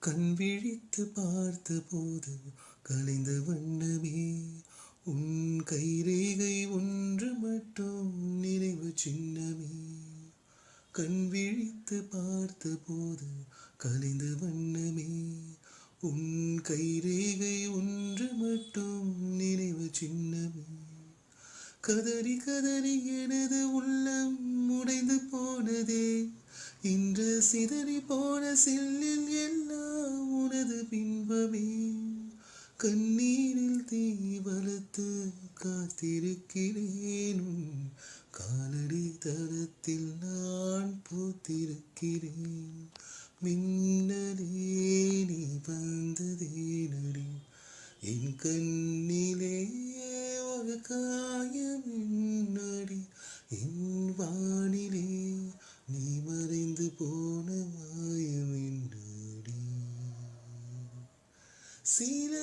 கண் விழித்து பார்த்தபோது கலைந்த வண்ணமே உன் கைரேகை ஒன்று மட்டும் நினைவு சின்னமே. கண் விழித்து பார்த்தபோது கலைந்த வண்ணமே உன் கைரேகை ஒன்று மட்டும் நினைவு சின்னமே. கதறி கதறி எனது உள்ளம் உடைந்து போனதே, இன்று சிதறி போன சில்லில் எல்லாம் உனது பின்பமே. கண்ணீரில் தீ வளர்த்து காத்திருக்கிறேன், உன் காலடி தரத்தில் நான் பூத்திருக்கிறேன். மின்னலே நீ வந்ததே நடி, என் கண்ணிலே ஒரு காயம் என்னடி, என் வானிலே நீ மறைந்து போன மாயம் என்னடி. சில